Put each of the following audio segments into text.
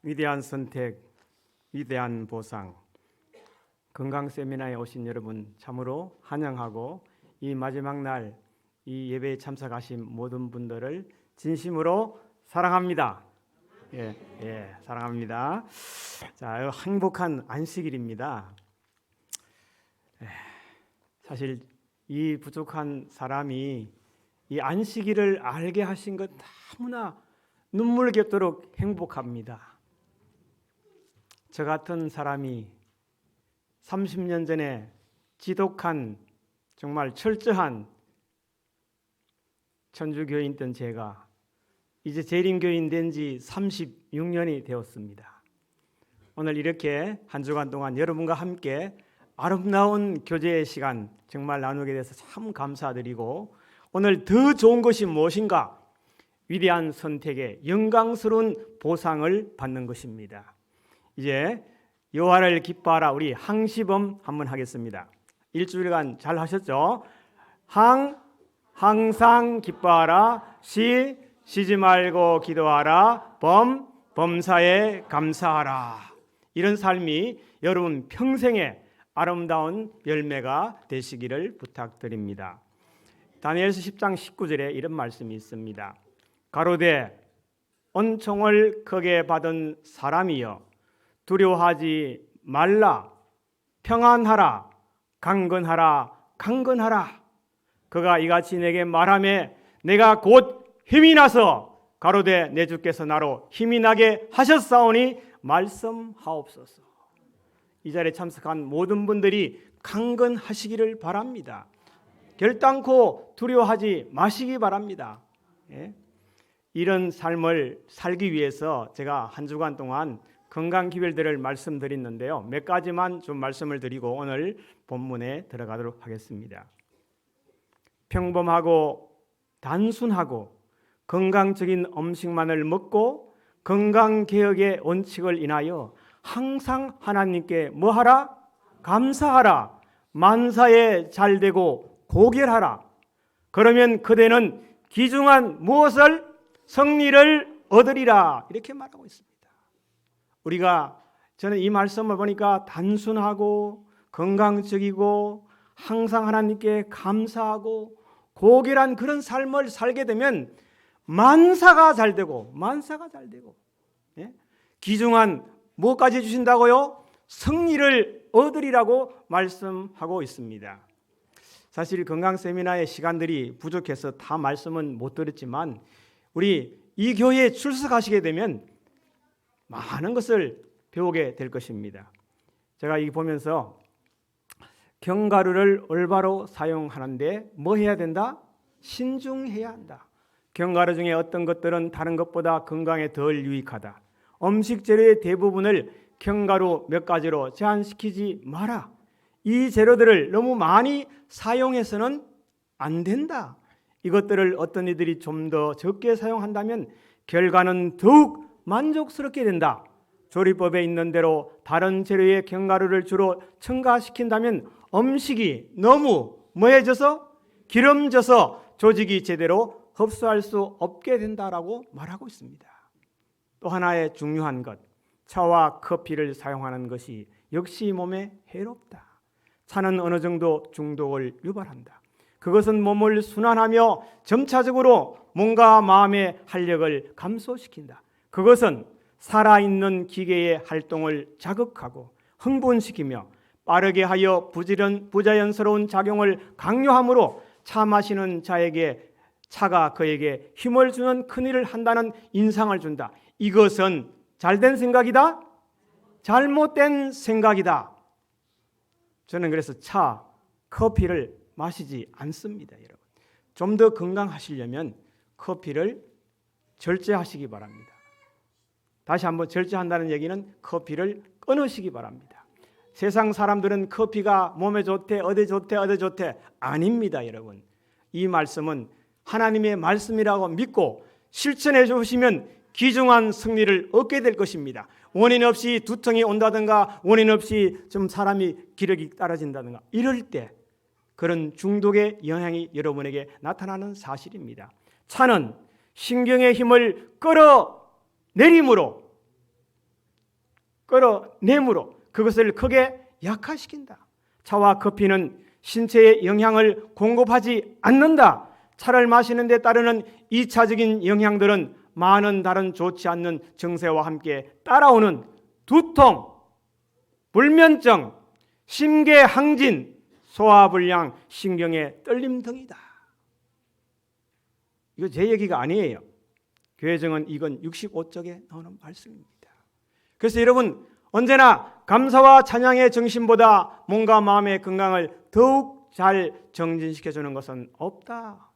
위대한 선택, 위대한 보상. 건강 세미나에 오신 여러분 참으로 환영하고 이 마지막 날 이 예배에 참석하신 모든 분들을 진심으로 사랑합니다. 사랑합니다. 자, 행복한 안식일입니다. 사실 이 부족한 사람이 이 안식일을 알게 하신 것 너무나 눈물겹도록 행복합니다. 저 같은 사람이 30년 전에 지독한 정말 철저한 천주교인이던 제가 이제 재림교인 된 지 36년이 되었습니다. 오늘 이렇게 한 주간 동안 여러분과 함께 아름다운 교제의 시간 정말 나누게 돼서 참 감사드리고, 오늘 더 좋은 것이 무엇인가? 위대한 선택의 영광스러운 보상을 받는 것입니다. 이제 여호와를 기뻐하라, 우리 항시범 한번 하겠습니다. 일주일간 잘 하셨죠? 항상 기뻐하라, 쉬지 말고 기도하라, 범사에 감사하라. 이런 삶이 여러분 평생의 아름다운 열매가 되시기를 부탁드립니다. 다니엘서 10장 19절에 이런 말씀이 있습니다. 가로되 은총을 크게 받은 사람이여 두려워하지 말라, 평안하라, 강건하라. 그가 이같이 내게 말하매 내가 곧 힘이 나서 가로되 내 주께서 나로 힘이 나게 하셨사오니 말씀하옵소서. 이 자리에 참석한 모든 분들이 강건하시기를 바랍니다. 결단코 두려워하지 마시기 바랍니다. 이런 삶을 살기 위해서 제가 한 주간 동안 건강 기별들을 말씀드렸는데요. 몇 가지만 좀 말씀을 드리고 오늘 본문에 들어가도록 하겠습니다. 평범하고 단순하고 건강적인 음식만을 먹고 건강개혁의 원칙을 인하여 항상 하나님께 뭐하라? 감사하라. 만사에 잘되고 고결하라. 그러면 그대는 귀중한 무엇을? 승리를 얻으리라. 이렇게 말하고 있습니다. 저는 이 말씀을 보니까 단순하고 건강적이고 항상 하나님께 감사하고 고결한 그런 삶을 살게 되면 만사가 잘 되고 귀중한 무엇까지 주신다고요? 승리를 얻으리라고 말씀하고 있습니다. 사실 건강 세미나의 시간들이 부족해서 다 말씀은 못 드렸지만 우리 이 교회에 출석하시게 되면 많은 것을 배우게 될 것입니다. 제가 이 보면서 견과류를 올바로 사용하는데 뭐 해야 된다? 신중해야 한다. 견과류 중에 어떤 것들은 다른 것보다 건강에 덜 유익하다. 음식 재료의 대부분을 견과류 몇 가지로 제한시키지 마라. 이 재료들을 너무 많이 사용해서는 안 된다. 이것들을 어떤 이들이 좀 더 적게 사용한다면 결과는 더욱 만족스럽게 된다. 조리법에 있는 대로 다른 재료의 견과류를 주로 첨가시킨다면 음식이 너무 뭐해져서 기름져서 조직이 제대로 흡수할 수 없게 된다라고 말하고 있습니다. 또 하나의 중요한 것, 차와 커피를 사용하는 것이 역시 몸에 해롭다. 차는 어느 정도 중독을 유발한다. 그것은 몸을 순환하며 점차적으로 몸과 마음의 활력을 감소시킨다. 그것은 살아있는 기계의 활동을 자극하고 흥분시키며 빠르게 하여 부자연스러운 작용을 강요하므로 차 마시는 차가 그에게 힘을 주는 큰일을 한다는 인상을 준다. 이것은 잘된 생각이다? 잘못된 생각이다. 저는 그래서 커피를 마시지 않습니다. 여러분, 좀 더 건강하시려면 커피를 절제하시기 바랍니다. 다시 한번 절제한다는 얘기는 커피를 끊으시기 바랍니다. 세상 사람들은 커피가 몸에 좋대, 어디 좋대. 아닙니다, 여러분. 이 말씀은 하나님의 말씀이라고 믿고 실천해 주시면 귀중한 승리를 얻게 될 것입니다. 원인 없이 두통이 온다든가 원인 없이 좀 사람이 기력이 떨어진다든가 이럴 때 그런 중독의 영향이 여러분에게 나타나는 사실입니다. 차는 신경의 힘을 끌어내림으로 끌어내므로 그것을 크게 약화시킨다. 차와 커피는 신체에 영향을 공급하지 않는다. 차를 마시는 데 따르는 2차적인 영향들은 많은 다른 좋지 않는 증세와 함께 따라오는 두통, 불면증, 심계항진, 소화불량, 신경의 떨림 등이다. 이거 제 얘기가 아니에요. 교회정은 이건 65쪽에 나오는 말씀입니다. 그래서 여러분 언제나 감사와 찬양의 정신보다 몸과 마음의 건강을 더욱 잘 정진시켜주는 것은 없다.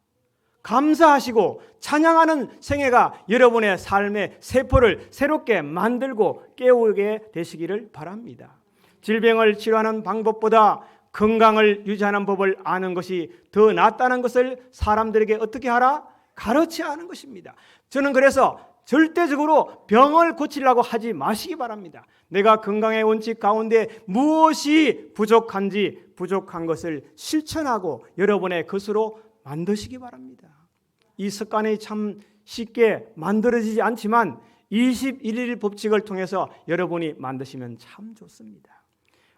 감사하시고 찬양하는 생애가 여러분의 삶의 세포를 새롭게 만들고 깨우게 되시기를 바랍니다. 질병을 치료하는 방법보다 건강을 유지하는 법을 아는 것이 더 낫다는 것을 사람들에게 어떻게 하라? 가르쳐야 하는 것입니다. 저는 그래서 절대적으로 병을 고치려고 하지 마시기 바랍니다. 내가 건강의 원칙 가운데 무엇이 부족한지 부족한 것을 실천하고 여러분의 것으로 만드시기 바랍니다. 이 습관이 참 쉽게 만들어지지 않지만 21일 법칙을 통해서 여러분이 만드시면 참 좋습니다.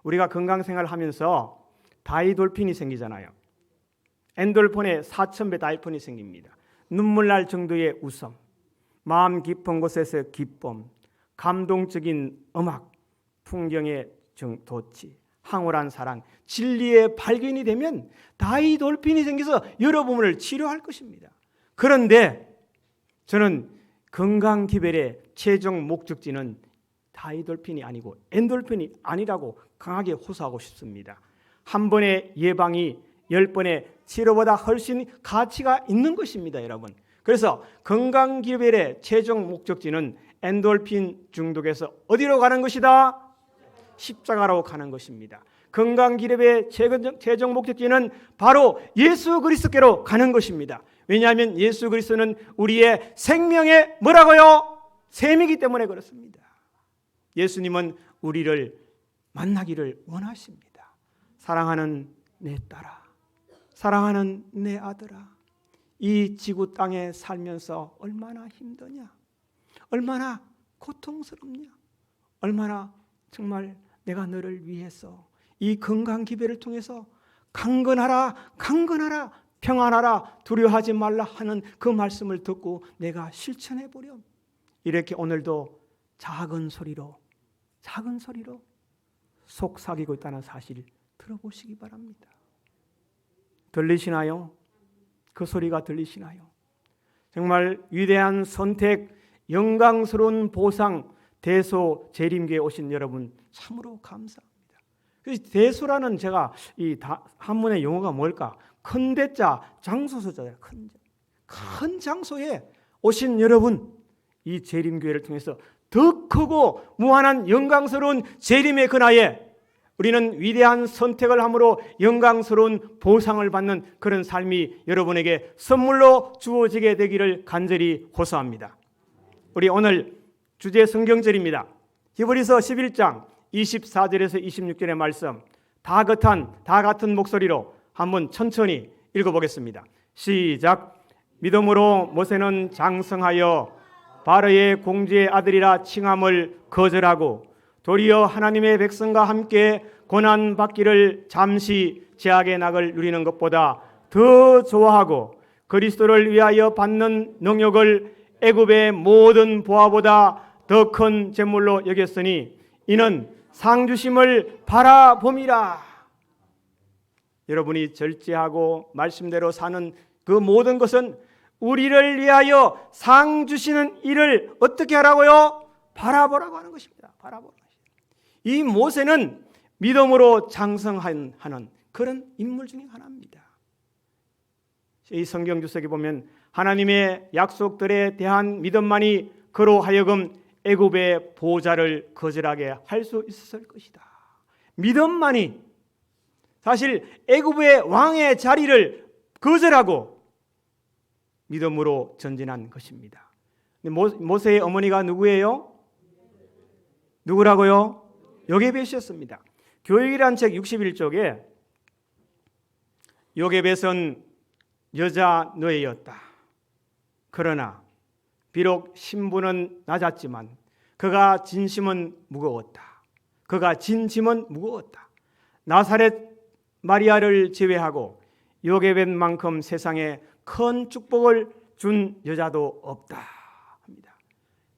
우리가 건강생활을 하면서 다이돌핀이 생기잖아요. 엔돌핀에 4,000배 다이돌핀이 생깁니다. 눈물 날 정도의 웃음, 마음 깊은 곳에서 기쁨, 감동적인 음악, 풍경의 도치, 황홀한 사랑, 진리의 발견이 되면 다이돌핀이 생겨서 여러분을 치료할 것입니다. 그런데 저는 건강기별의 최종 목적지는 다이돌핀이 아니고 엔돌핀이 아니라고 강하게 호소하고 싶습니다. 한 번의 예방이 10번의 치료보다 훨씬 가치가 있는 것입니다, 여러분. 그래서 건강기별의 최종 목적지는 엔돌핀 중독에서 어디로 가는 것이다? 십자가로 가는 것입니다. 건강기별의 최종 목적지는 바로 예수 그리스도께로 가는 것입니다. 왜냐하면 예수 그리스도는 우리의 생명의 뭐라고요? 셈이기 때문에 그렇습니다. 예수님은 우리를 만나기를 원하십니다. 사랑하는 내 딸아, 사랑하는 내 아들아, 이 지구 땅에 살면서 얼마나 힘드냐, 얼마나 고통스럽냐, 얼마나 정말 내가 너를 위해서 이 건강기별을 통해서 강건하라, 강건하라, 평안하라, 두려워하지 말라 하는 그 말씀을 듣고 내가 실천해 보렴. 이렇게 오늘도 작은 소리로 속삭이고 있다는 사실 들어보시기 바랍니다. 들리시나요? 그 소리가 들리시나요? 정말 위대한 선택, 영광스러운 보상, 대소 재림교에 오신 여러분 참으로 감사합니다. 대소라는 제가 이 한문의 용어가 뭘까? 큰 대자, 장소소자예요. 큰 장소에 오신 여러분, 이 재림교회를 통해서 더 크고 무한한 영광스러운 재림의 그날에 우리는 위대한 선택을 함으로 영광스러운 보상을 받는 그런 삶이 여러분에게 선물로 주어지게 되기를 간절히 호소합니다. 우리 오늘 주제 성경절입니다. 히브리서 11장 24절에서 26절의 말씀 다 같은 목소리로 한번 천천히 읽어보겠습니다. 시작. 믿음으로 모세는 장성하여 바로의 공주의 아들이라 칭함을 거절하고 도리어 하나님의 백성과 함께 고난받기를 잠시 제약의 낙을 누리는 것보다 더 좋아하고 그리스도를 위하여 받는 능욕을 애굽의 모든 보화보다 더 큰 재물로 여겼으니 이는 상 주심을 바라봄이라. 여러분이 절제하고 말씀대로 사는 그 모든 것은 우리를 위하여 상 주시는 일을 어떻게 하라고요? 바라보라고 하는 것입니다. 바라보라. 이 모세는 믿음으로 장성하는 그런 인물 중에 하나입니다. 이 성경 주석에 보면 하나님의 약속들에 대한 믿음만이 그로 하여금 애굽의 보좌를 거절하게 할 수 있었을 것이다. 믿음만이 사실 애굽의 왕의 자리를 거절하고 믿음으로 전진한 것입니다. 모세의 어머니가 누구예요? 누구라고요? 요게벳이었습니다. 교육이란 책 61쪽에 요게벳은 여자 노예였다. 그러나 비록 신분은 낮았지만 그가 진심은 무거웠다. 그가 진심은 무거웠다. 나사렛 마리아를 제외하고 요게벳만큼 세상에 큰 축복을 준 여자도 없다 합니다.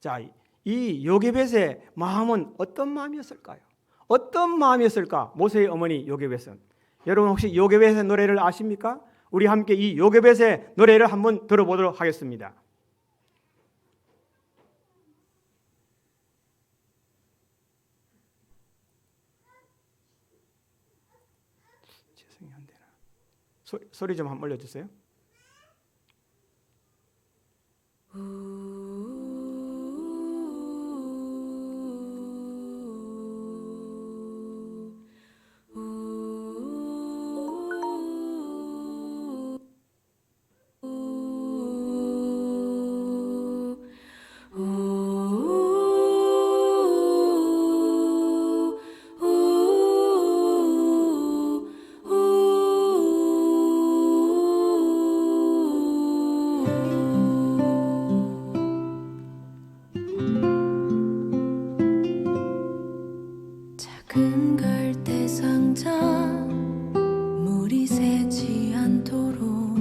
자, 이 요게벳의 마음은 어떤 마음이었을까요? 어떤 마음이었을까? 모세의 어머니 요게벳은. 여러분 혹시 요게벳의 노래를 아십니까? 우리 함께 이 요게벳의 노래를 한번 들어보도록 하겠습니다. 안 되나? 소리 좀 한번 올려주세요. 작은 갈대 상자 물이 새지 않도록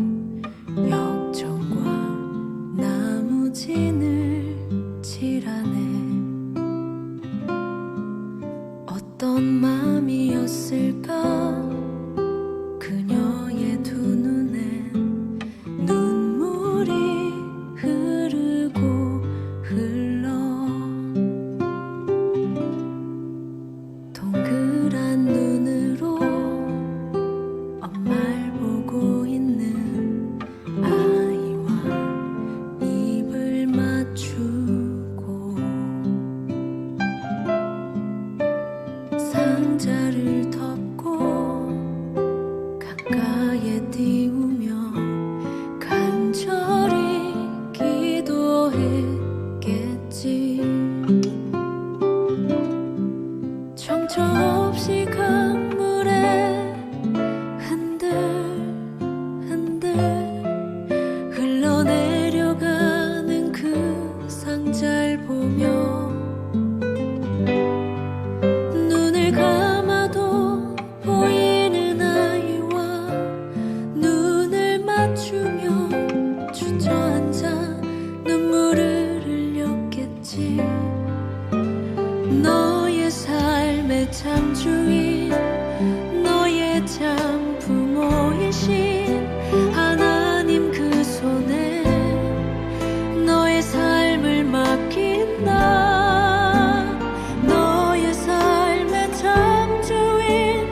역청과 나무진을 칠하네. 어떤 마음이었을까? 그녀의 두 눈엔 눈물이 흐르고 흘러 동그란 눈으로 엄마를 보고 있는 아이와 입을 맞추고 상자를 덮고 강가에 띄우며 간절히 기도했겠지. 정처 없이 강물에 흔들흔들 흘러내려가는 그 상자를 보며 눈을 감아도 보이는 아이와 눈을 맞추며 주저앉아 눈물을 흘렸겠지. 너의 삶의 참 주인, 너의 참 부모이신 하나님 그 손에 너의 삶을 맡긴다. 너의 삶의 참 주인,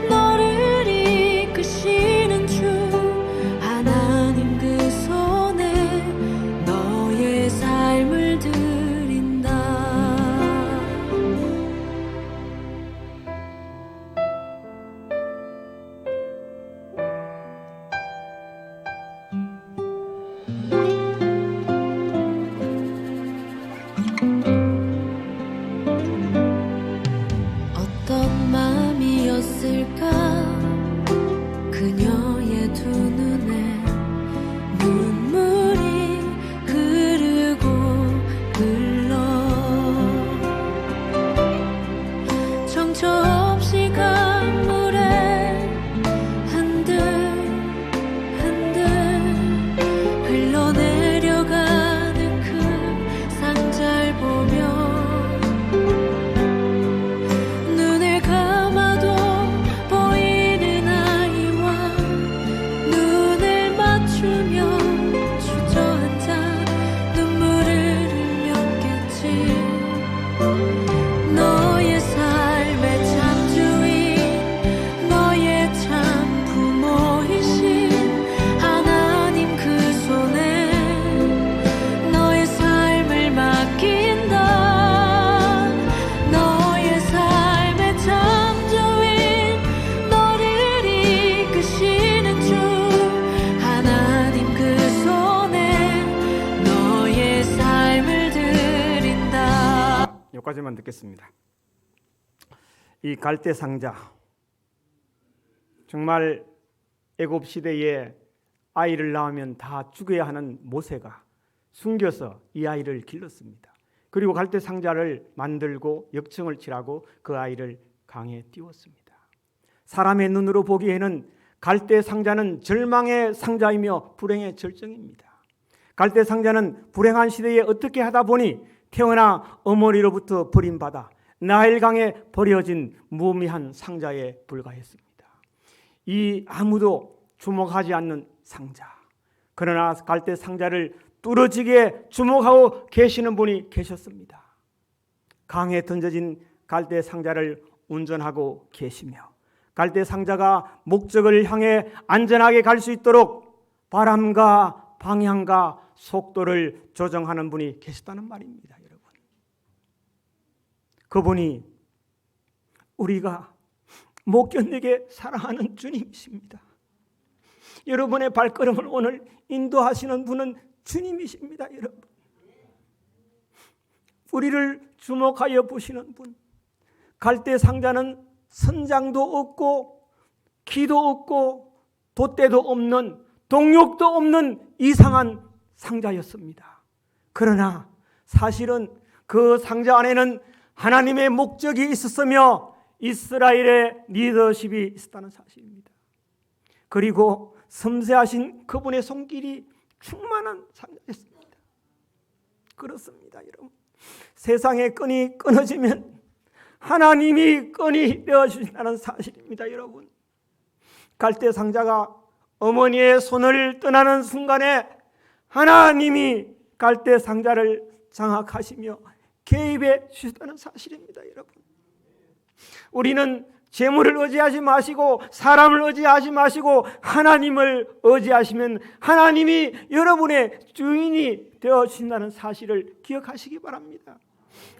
너를 이끄시는 주 하나님 그 손에 너의 삶을 드린다. 어떤 마음이었을까? 그녀의 두 눈에 눈물이 흐르고 흘러 정처 없이 강물에 흔들흔들 흘러내려가는 그 상자를 보며 눈을 감아도 보이는 아이와 눈을 맞추며 주저앉아 눈물을 흘렸겠지. 너의 삶의 참 주인, 너의 참 부모이신 하나님 그 손에 너의 삶을 맡긴다. 너의 삶의 참 주인, 너를 이끄시는 주 하나님 그 손에 너의 삶을 드린다. 여기까지만 듣겠습니다. 이 갈대 상자, 정말 애굽 시대에 아이를 낳으면 다 죽여야 하는 모세가 숨겨서 이 아이를 길렀습니다. 그리고 갈대 상자를 만들고 역청을 칠하고 그 아이를 강에 띄웠습니다. 사람의 눈으로 보기에는 갈대 상자는 절망의 상자이며 불행의 절정입니다. 갈대 상자는 불행한 시대에 어떻게 하다 보니 태어나 어머니로부터 버림받아 나일강에 버려진 무의미한 상자에 불과했습니다. 이 아무도 주목하지 않는 상자. 그러나 갈대 상자를 뚫어지게 주목하고 계시는 분이 계셨습니다. 강에 던져진 갈대 상자를 운전하고 계시며 갈대 상자가 목적을 향해 안전하게 갈 수 있도록 바람과 방향과 속도를 조정하는 분이 계시다는 말입니다, 여러분. 그분이 우리가 못 견디게 사랑하는 주님이십니다. 여러분의 발걸음을 오늘 인도하시는 분은 주님이십니다, 여러분. 우리를 주목하여 보시는 분. 갈대 상자는 선장도 없고 기도 없고 돛대도 없는 동력도 없는 이상한 상자였습니다. 그러나 사실은 그 상자 안에는 하나님의 목적이 있었으며 이스라엘의 리더십이 있었다는 사실입니다. 그리고 섬세하신 그분의 손길이 충만한 상자였습니다. 그렇습니다, 여러분. 세상의 끈이 끊어지면 하나님이 끈이 되어주신다는 사실입니다, 여러분. 갈대 상자가 어머니의 손을 떠나는 순간에 하나님이 갈대 상자를 장악하시며 개입해 주셨다는 사실입니다, 여러분. 우리는 재물을 의지하지 마시고 사람을 의지하지 마시고 하나님을 의지하시면 하나님이 여러분의 주인이 되어주신다는 사실을 기억하시기 바랍니다.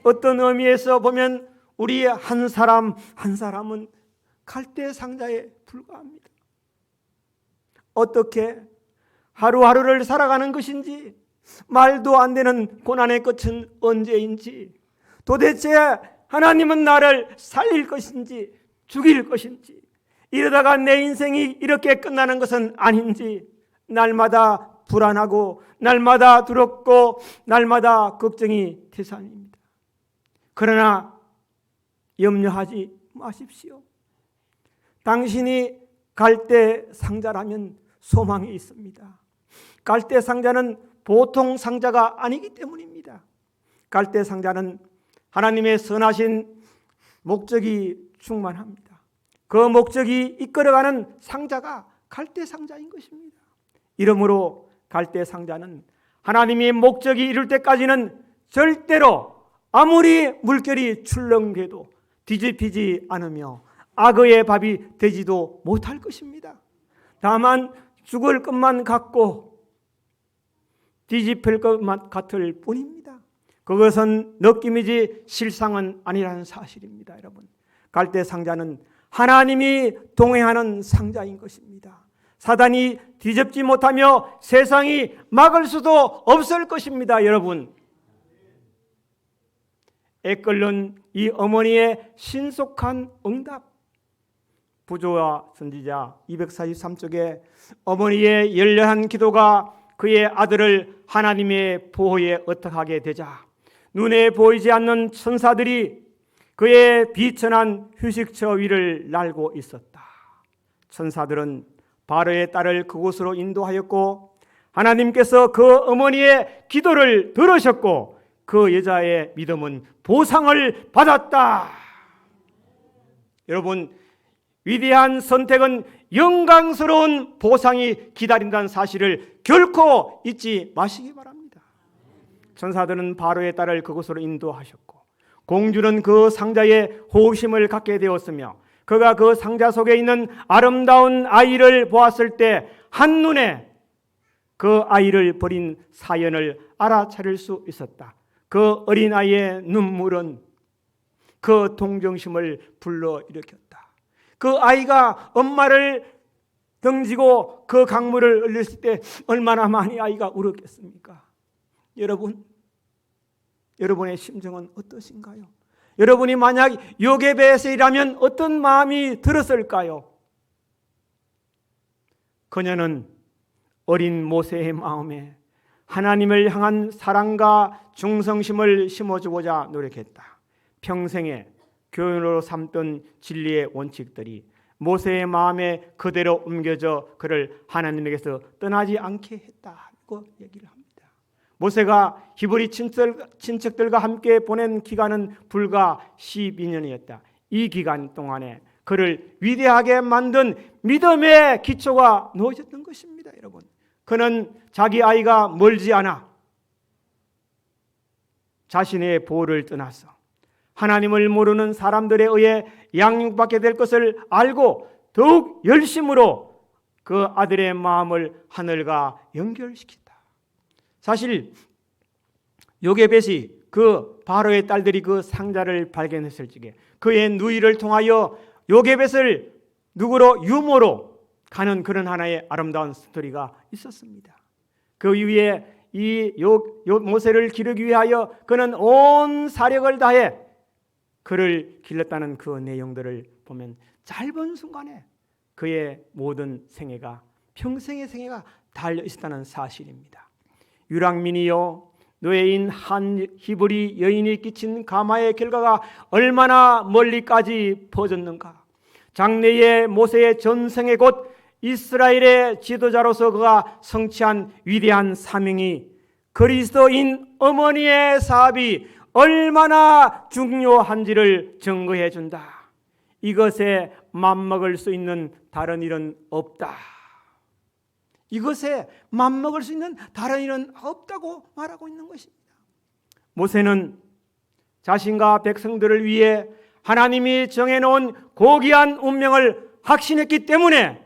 어떤 의미에서 보면 우리의 한 사람 한 사람은 갈대 상자에 불과합니다. 어떻게 하루하루를 살아가는 것인지, 말도 안 되는 고난의 끝은 언제인지, 도대체 하나님은 나를 살릴 것인지 죽일 것인지, 이러다가 내 인생이 이렇게 끝나는 것은 아닌지 날마다 불안하고 날마다 두렵고 날마다 걱정이 태산입니다. 그러나 염려하지 마십시오. 당신이 갈대 상자라면 소망이 있습니다. 갈대 상자는 보통 상자가 아니기 때문입니다. 갈대 상자는 하나님의 선하신 목적이 충만합니다. 그 목적이 이끌어가는 상자가 갈대 상자인 것입니다. 이러므로 갈대 상자는 하나님의 목적이 이룰 때까지는 절대로 아무리 물결이 출렁대도 뒤집히지 않으며 악어의 밥이 되지도 못할 것입니다. 다만 죽을 것만 같고 뒤집힐 것만 같을 뿐입니다. 그것은 느낌이지 실상은 아니라는 사실입니다, 여러분. 갈대 상자는 하나님이 동행하는 상자인 것입니다. 사단이 뒤집지 못하며 세상이 막을 수도 없을 것입니다, 여러분. 애끓는 이 어머니의 신속한 응답. 부조와 선지자 243쪽에 어머니의 열렬한 기도가 그의 아들을 하나님의 보호에 의탁하게 되자 눈에 보이지 않는 천사들이 그의 비천한 휴식처 위를 날고 있었다. 천사들은 바로의 딸을 그곳으로 인도하였고 하나님께서 그 어머니의 기도를 들으셨고 그 여자의 믿음은 보상을 받았다. 여러분, 위대한 선택은 영광스러운 보상이 기다린다는 사실을 결코 잊지 마시기 바랍니다. 천사들은 바로의 딸을 그곳으로 인도하셨고 공주는 그 상자에 호심을 갖게 되었으며 그가 그 상자 속에 있는 아름다운 아이를 보았을 때 한눈에 그 아이를 버린 사연을 알아차릴 수 있었다. 그 어린아이의 눈물은 그 동정심을 불러일으켰다. 그 아이가 엄마를 등지고 그 강물을 흘렸을 때 얼마나 많이 아이가 울었겠습니까? 여러분의 심정은 어떠신가요? 여러분이 만약 요게벳이라면 어떤 마음이 들었을까요? 그녀는 어린 모세의 마음에 하나님을 향한 사랑과 중성심을 심어주고자 노력했다. 평생에 교훈으로 삼던 진리의 원칙들이 모세의 마음에 그대로 옮겨져 그를 하나님에게서 떠나지 않게 했다고 얘기를 합니다. 모세가 히브리 친척들과 함께 보낸 기간은 불과 12년이었다. 이 기간 동안에 그를 위대하게 만든 믿음의 기초가 놓여졌던 것입니다. 여러분, 그는 자기 아이가 멀지 않아 자신의 보호를 떠나서 하나님을 모르는 사람들에 의해 양육받게 될 것을 알고 더욱 열심으로 그 아들의 마음을 하늘과 연결시킨다. 사실 요게벳이 그 바로의 딸들이 그 상자를 발견했을 적에 그의 누이를 통하여 요게벳을 누구로 유모로 가는 그런 하나의 아름다운 스토리가 있었습니다. 그 위에 이 모세를 기르기 위하여 그는 온 사력을 다해 그를 길렀다는 그 내용들을 보면 짧은 순간에 그의 모든 생애가 평생의 생애가 달려 있었다는 사실입니다. 유랑민이요 노예인 한 히브리 여인이 끼친 가마의 결과가 얼마나 멀리까지 퍼졌는가. 장래의 모세의 전생의 곧 이스라엘의 지도자로서 그가 성취한 위대한 사명이 그리스도인 어머니의 사업이 얼마나 중요한지를 증거해 준다. 이것에 맘먹을 수 있는 다른 일은 없다. 이것에 맘먹을 수 있는 다른 일은 없다고 말하고 있는 것입니다. 모세는 자신과 백성들을 위해 하나님이 정해놓은 고귀한 운명을 확신했기 때문에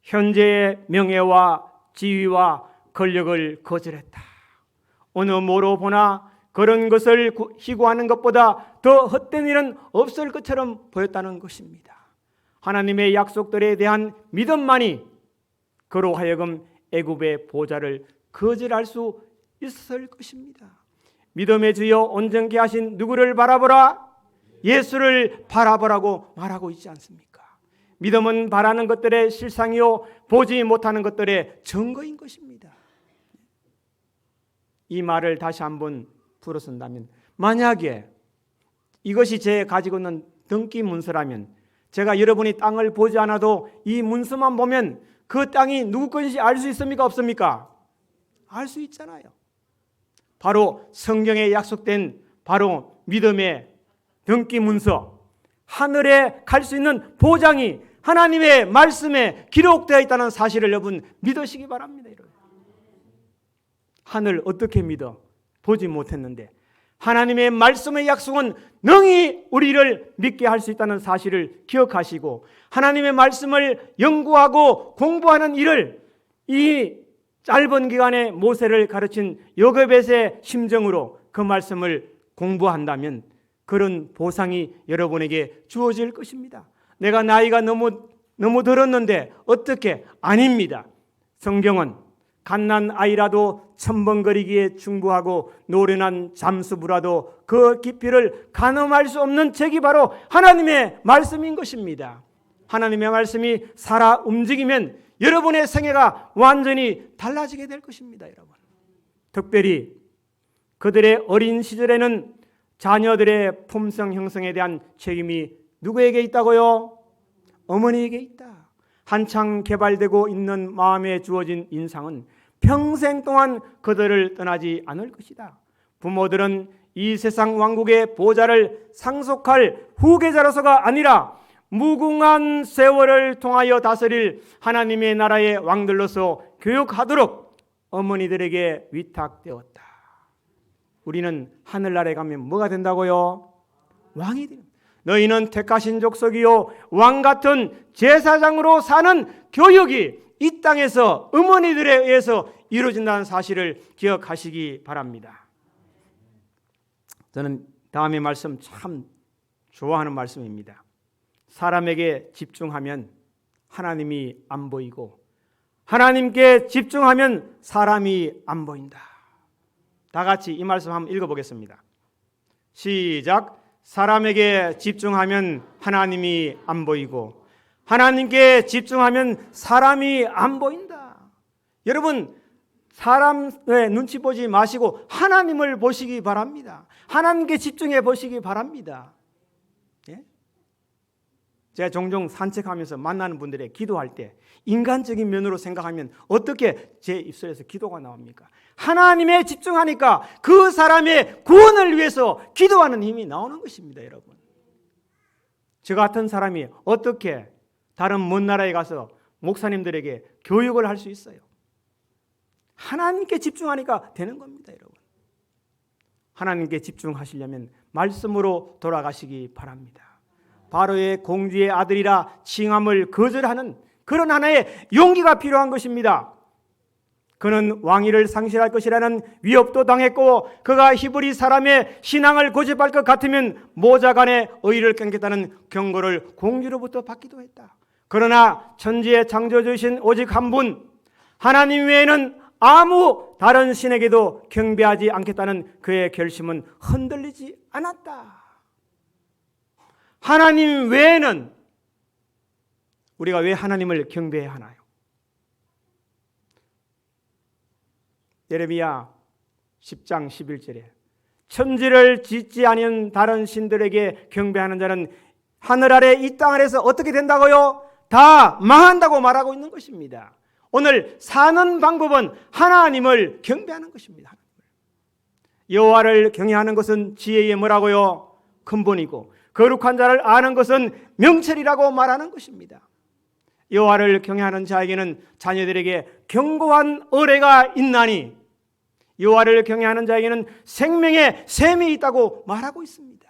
현재의 명예와 지위와 권력을 거절했다. 어느 뭐로 보나 그런 것을 희구하는 것보다 더 헛된 일은 없을 것처럼 보였다는 것입니다. 하나님의 약속들에 대한 믿음만이 그로 하여금 애굽의 보좌를 거절할 수 있을 것입니다. 믿음의 주여 온전케 하신 누구를 바라보라? 예수를 바라보라고 말하고 있지 않습니까? 믿음은 바라는 것들의 실상이요 보지 못하는 것들의 증거인 것입니다. 이 말을 다시 한번 풀어쓴다면, 만약에 이것이 제 가지고 있는 등기 문서라면 제가 여러분이 땅을 보지 않아도 이 문서만 보면 그 땅이 누구 것인지 알 수 있습니까? 없습니까? 알 수 있잖아요. 바로 성경에 약속된 바로 믿음의 등기 문서, 하늘에 갈 수 있는 보장이 하나님의 말씀에 기록되어 있다는 사실을 여러분 믿으시기 바랍니다. 여러분. 하늘 어떻게 믿어? 보지 못했는데 하나님의 말씀의 약속은 능히 우리를 믿게 할 수 있다는 사실을 기억하시고 하나님의 말씀을 연구하고 공부하는 일을 이 짧은 기간에 모세를 가르친 요게벳의 심정으로 그 말씀을 공부한다면 그런 보상이 여러분에게 주어질 것입니다. 내가 나이가 너무 들었는데 어떻게? 아닙니다. 성경은 갓난 아이라도 첨벙거리기에 충분하고 노련한 잠수부라도 그 깊이를 가늠할 수 없는 책이 바로 하나님의 말씀인 것입니다. 하나님의 말씀이 살아 움직이면 여러분의 생애가 완전히 달라지게 될 것입니다. 여러분. 특별히 그들의 어린 시절에는 자녀들의 품성 형성에 대한 책임이 누구에게 있다고요? 어머니에게 있다. 한창 개발되고 있는 마음에 주어진 인상은 평생 동안 그들을 떠나지 않을 것이다. 부모들은 이 세상 왕국의 보좌를 상속할 후계자로서가 아니라 무궁한 세월을 통하여 다스릴 하나님의 나라의 왕들로서 교육하도록 어머니들에게 위탁되었다. 우리는 하늘나라에 가면 뭐가 된다고요? 왕이 됩니다. 너희는 택하신 족속이요 왕 같은 제사장으로 사는 교육이 이 땅에서 어머니들에 의해서 이루어진다는 사실을 기억하시기 바랍니다. 저는 다음의 말씀 참 좋아하는 말씀입니다. 사람에게 집중하면 하나님이 안 보이고 하나님께 집중하면 사람이 안 보인다. 다 같이 이 말씀 한번 읽어보겠습니다. 시작. 사람에게 집중하면 하나님이 안 보이고 하나님께 집중하면 사람이 안 보인다. 여러분, 사람의 눈치 보지 마시고 하나님을 보시기 바랍니다. 하나님께 집중해 보시기 바랍니다. 예? 제가 종종 산책하면서 만나는 분들의 기도할 때 인간적인 면으로 생각하면 어떻게 제 입술에서 기도가 나옵니까? 하나님에 집중하니까 그 사람의 구원을 위해서 기도하는 힘이 나오는 것입니다, 여러분. 저 같은 사람이 어떻게 다른 먼 나라에 가서 목사님들에게 교육을 할 수 있어요? 하나님께 집중하니까 되는 겁니다, 여러분. 하나님께 집중하시려면 말씀으로 돌아가시기 바랍니다. 바로의 공주의 아들이라 칭함을 거절하는 그런 하나의 용기가 필요한 것입니다. 그는 왕위를 상실할 것이라는 위협도 당했고 그가 히브리 사람의 신앙을 고집할 것 같으면 모자간의 의의를 끊겠다는 경고를 공주로부터 받기도 했다. 그러나 천지의 창조주이신 오직 한 분, 하나님 외에는 아무 다른 신에게도 경배하지 않겠다는 그의 결심은 흔들리지 않았다. 하나님 외에는 우리가 왜 하나님을 경배해야 하나요? 예레미야 10장 11절에 천지를 짓지 아니한 다른 신들에게 경배하는 자는 하늘 아래 이 땅 아래서 어떻게 된다고요? 다 망한다고 말하고 있는 것입니다. 오늘 사는 방법은 하나님을 경배하는 것입니다. 여호와를 경외하는 것은 지혜의 뭐라고요? 근본이고 거룩한 자를 아는 것은 명철이라고 말하는 것입니다. 여호와를 경외하는 자에게는 자녀들에게 견고한 의뢰가 있나니 여호와를 경외하는 자에게는 생명의 샘이 있다고 말하고 있습니다.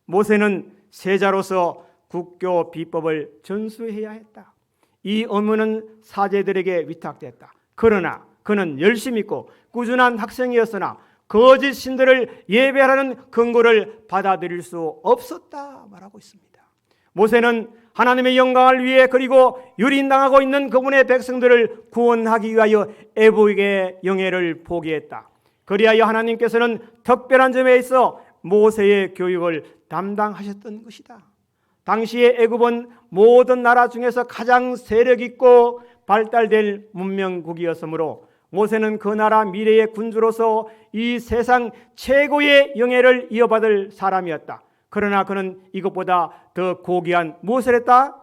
모세는 세자로서 국교 비법을 전수해야 했다. 이 의무는 사제들에게 위탁됐다. 그러나 그는 열심 있고 꾸준한 학생이었으나 거짓 신들을 예배하라는 근거를 받아들일 수 없었다 말하고 있습니다. 모세는 하나님의 영광을 위해 그리고 유린당하고 있는 그분의 백성들을 구원하기 위하여 애국의 영예를 포기했다. 그리하여 하나님께서는 특별한 점에 있어 모세의 교육을 담당하셨던 것이다. 당시의 애굽은 모든 나라 중에서 가장 세력 있고 발달될 문명국이었으므로 모세는 그 나라 미래의 군주로서 이 세상 최고의 영예를 이어받을 사람이었다. 그러나 그는 이것보다 더 고귀한 무엇을 했다?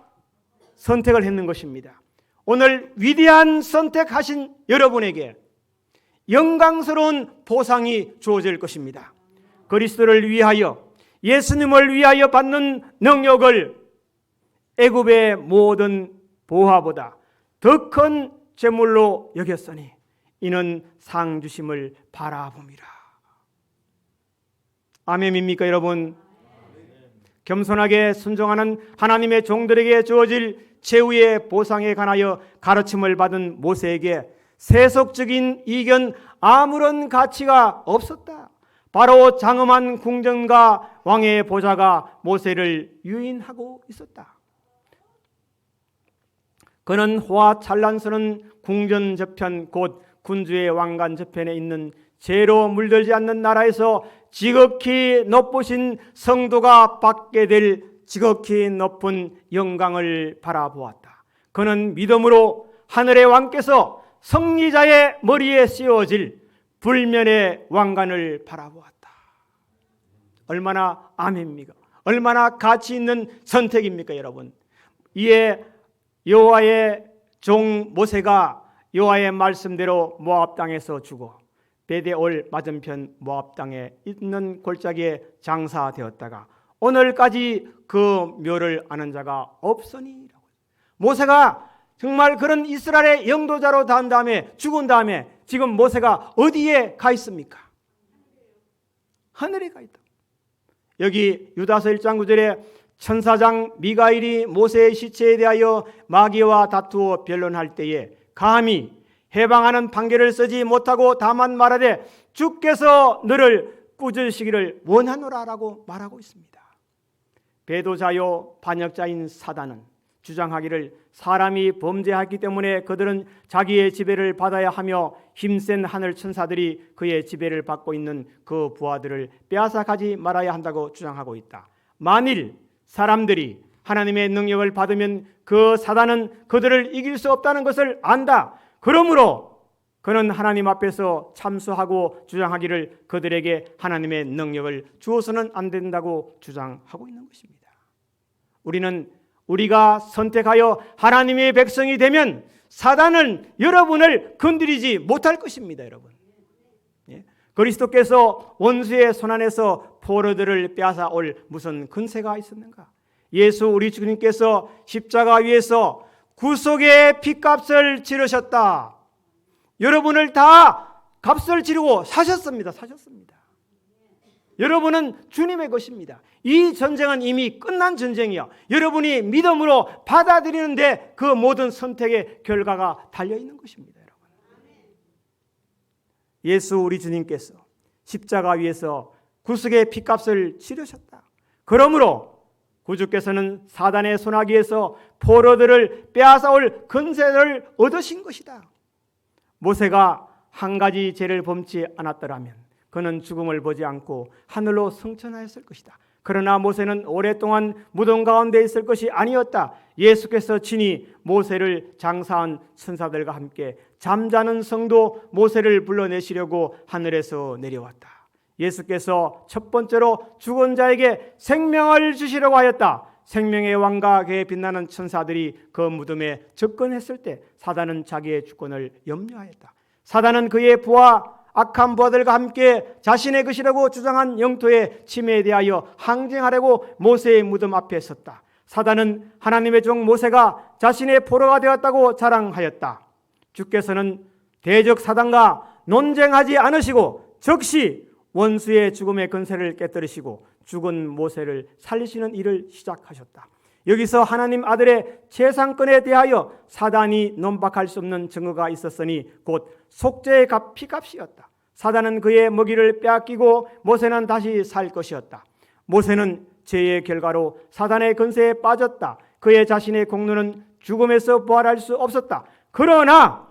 선택을 했는 것입니다. 오늘 위대한 선택하신 여러분에게 영광스러운 보상이 주어질 것입니다. 그리스도를 위하여 예수님을 위하여 받는 능력을 애굽의 모든 보화보다 더 큰 재물로 여겼으니 이는 상 주심을 바라봅니다. 아멘입니까, 여러분? 겸손하게 순종하는 하나님의 종들에게 주어질 최후의 보상에 관하여 가르침을 받은 모세에게 세속적인 이견 아무런 가치가 없었다. 바로 장엄한 궁전과 왕의 보좌가 모세를 유인하고 있었다. 그는 호화찬란스러운 궁전 저편 곧 군주의 왕관 저편에 있는 죄로 물들지 않는 나라에서 지극히 높으신 성도가 받게 될 지극히 높은 영광을 바라보았다. 그는 믿음으로 하늘의 왕께서 승리자의 머리에 씌워질 불면의 왕관을 바라보았다. 얼마나 아멘입니까? 얼마나 가치 있는 선택입니까, 여러분? 이에 여호와의 종 모세가 여호와의 말씀대로 모압 땅에서 죽어 베데올 맞은편 모압 땅에 있는 골짜기에 장사되었다가 오늘까지 그 묘를 아는 자가 없으니. 모세가 정말 그런 이스라엘의 영도자로 단 다음에 죽은 다음에 지금 모세가 어디에 가 있습니까? 하늘에 가 있다. 여기 유다서 1장 9절에 천사장 미가일이 모세의 시체에 대하여 마귀와 다투어 변론할 때에 감히 해방하는 판결을 쓰지 못하고 다만 말하되 주께서 너를 꾸짖으시기를 원하노라라고 말하고 있습니다. 배도자요 반역자인 사단은 주장하기를 사람이 범죄하기 때문에 그들은 자기의 지배를 받아야 하며 힘센 하늘 천사들이 그의 지배를 받고 있는 그 부하들을 빼앗아가지 말아야 한다고 주장하고 있다. 만일 사람들이 하나님의 능력을 받으면 그 사단은 그들을 이길 수 없다는 것을 안다. 그러므로 그는 하나님 앞에서 참수하고 주장하기를 그들에게 하나님의 능력을 주어서는 안 된다고 주장하고 있는 것입니다. 우리가 선택하여 하나님의 백성이 되면 사단은 여러분을 건드리지 못할 것입니다, 여러분. 그리스도께서 원수의 손안에서 포로들을 빼앗아 올 무슨 근세가 있었는가? 예수 우리 주님께서 십자가 위에서 구속의 핏값을 치르셨다. 여러분을 다 값을 치르고 사셨습니다. 여러분은 주님의 것입니다. 이 전쟁은 이미 끝난 전쟁이요. 여러분이 믿음으로 받아들이는데 그 모든 선택의 결과가 달려있는 것입니다. 여러분. 예수 우리 주님께서 십자가 위에서 구속의 핏값을 치르셨다. 그러므로 구주께서는 사단의 손아귀에서 포로들을 빼앗아올 근세를 얻으신 것이다. 모세가 한 가지 죄를 범치 않았더라면 그는 죽음을 보지 않고 하늘로 승천하였을 것이다. 그러나 모세는 오랫동안 무덤 가운데 있을 것이 아니었다. 예수께서 친히 모세를 장사한 천사들과 함께 잠자는 성도 모세를 불러내시려고 하늘에서 내려왔다. 예수께서 첫 번째로 죽은 자에게 생명을 주시려고 하였다. 생명의 왕과 그의 빛나는 천사들이 그 무덤에 접근했을 때 사단은 자기의 주권을 염려하였다. 사단은 그의 부하 악한 부하들과 함께 자신의 것이라고 주장한 영토의 침해에 대하여 항쟁하려고 모세의 무덤 앞에 섰다. 사단은 하나님의 종 모세가 자신의 포로가 되었다고 자랑하였다. 주께서는 대적 사단과 논쟁하지 않으시고 즉시 원수의 죽음의 근세를 깨뜨리시고 죽은 모세를 살리시는 일을 시작하셨다. 여기서 하나님 아들의 재상권에 대하여 사단이 논박할 수 없는 증거가 있었으니 곧 속죄의 피값이었다. 사단은 그의 먹이를 빼앗기고 모세는 다시 살 것이었다. 모세는 죄의 결과로 사단의 근세에 빠졌다. 그의 자신의 공로는 죽음에서 부활할 수 없었다. 그러나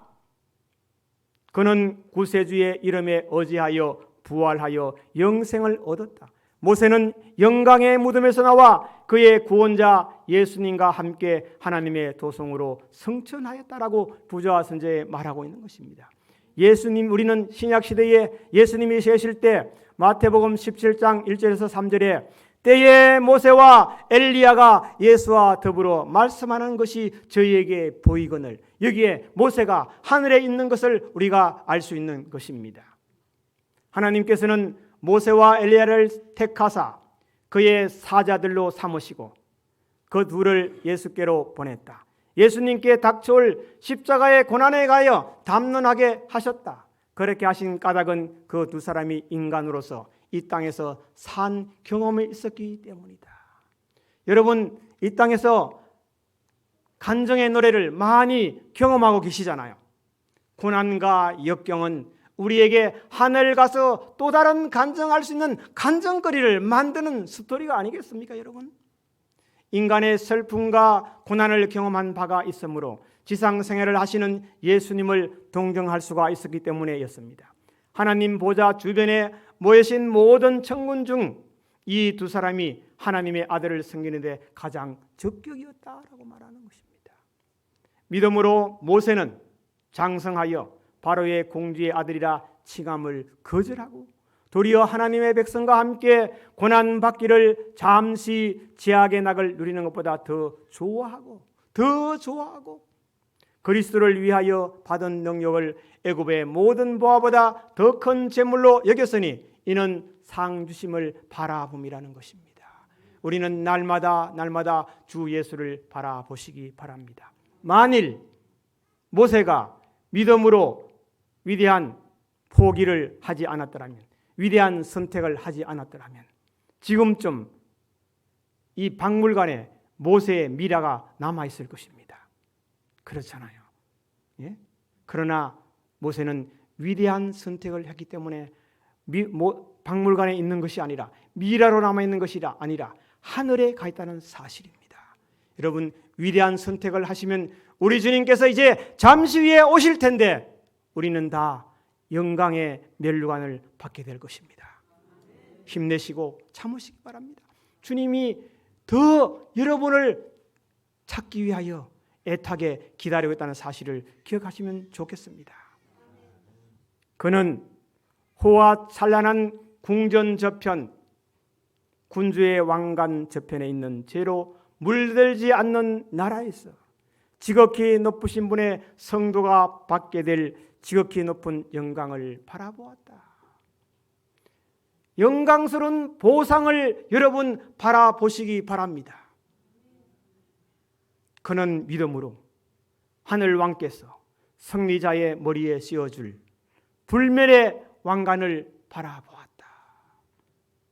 그는 구세주의 이름에 의지하여 부활하여 영생을 얻었다. 모세는 영광의 무덤에서 나와 그의 구원자 예수님과 함께 하나님의 도성으로 승천하였다라고 부조와 선지자에 말하고 있는 것입니다. 예수님, 우리는 신약 시대에 예수님이 계실 때 마태복음 17장 1절에서 3절에 때에 모세와 엘리야가 예수와 더불어 말씀하는 것이 저희에게 보이거늘, 여기에 모세가 하늘에 있는 것을 우리가 알 수 있는 것입니다. 하나님께서는 모세와 엘리야를 택하사 그의 사자들로 삼으시고 그 둘을 예수께로 보냈다. 예수님께 닥쳐올 십자가의 고난에 가여 담론하게 하셨다. 그렇게 하신 까닭은 그 두 사람이 인간으로서 이 땅에서 산 경험이 있었기 때문이다. 여러분, 이 땅에서 간정의 노래를 많이 경험하고 계시잖아요. 고난과 역경은 우리에게 하늘 가서 또 다른 간증할 수 있는 간증거리를 만드는 스토리가 아니겠습니까, 여러분? 인간의 슬픔과 고난을 경험한 바가 있으므로 지상 생애를 하시는 예수님을 동경할 수가 있었기 때문에였습니다. 하나님 보좌 주변에 모이신 모든 천군 중 이 두 사람이 하나님의 아들을 섬기는데 가장 적격이었다라고 말하는 것입니다. 믿음으로 모세는 장성하여 바로의 공주의 아들이라 칭함을 거절하고 도리어 하나님의 백성과 함께 고난받기를 잠시 제약의 낙을 누리는 것보다 더 좋아하고 그리스도를 위하여 받은 능력을 애굽의 모든 보화보다 더 큰 재물로 여겼으니 이는 상 주심을 바라봄이라는 것입니다. 우리는 날마다 주 예수를 바라보시기 바랍니다. 만일 모세가 믿음으로 위대한 포기를 하지 않았더라면, 위대한 선택을 하지 않았더라면 지금쯤 이 박물관에 모세의 미라가 남아있을 것입니다. 그렇잖아요. 예? 그러나 모세는 위대한 선택을 했기 때문에 박물관에 있는 것이 아니라 미라로 남아있는 것이 아니라 하늘에 가 있다는 사실입니다. 여러분, 위대한 선택을 하시면 우리 주님께서 이제 잠시 후에 오실 텐데 우리는 다 영광의 면류관을 받게 될 것입니다. 힘내시고 참으시기 바랍니다. 주님이 더 여러분을 찾기 위하여 애타게 기다리고 있다는 사실을 기억하시면 좋겠습니다. 그는 호와 찬란한 궁전 저편, 군주의 왕관 저편에 있는 죄로 물들지 않는 나라에서 지극히 높으신 분의 성도가 받게 될 지극히 높은 영광을 바라보았다. 영광스러운 보상을 여러분 바라보시기 바랍니다. 그는 믿음으로 하늘 왕께서 승리자의 머리에 씌워줄 불멸의 왕관을 바라보았다.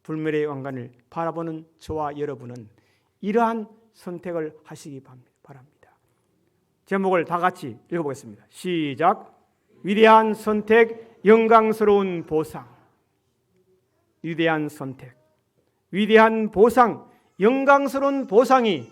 불멸의 왕관을 바라보는 저와 여러분은 이러한 선택을 하시기 바랍니다. 제목을 다 같이 읽어보겠습니다. 시작. 위대한 선택, 영광스러운 보상. 위대한 선택, 위대한 보상, 영광스러운 보상이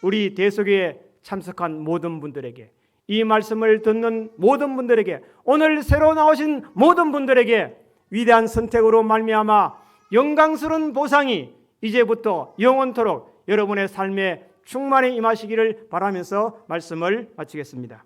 우리 대속에 참석한 모든 분들에게, 이 말씀을 듣는 모든 분들에게, 오늘 새로 나오신 모든 분들에게 위대한 선택으로 말미암아 영광스러운 보상이 이제부터 영원토록 여러분의 삶에 충만히 임하시기를 바라면서 말씀을 마치겠습니다.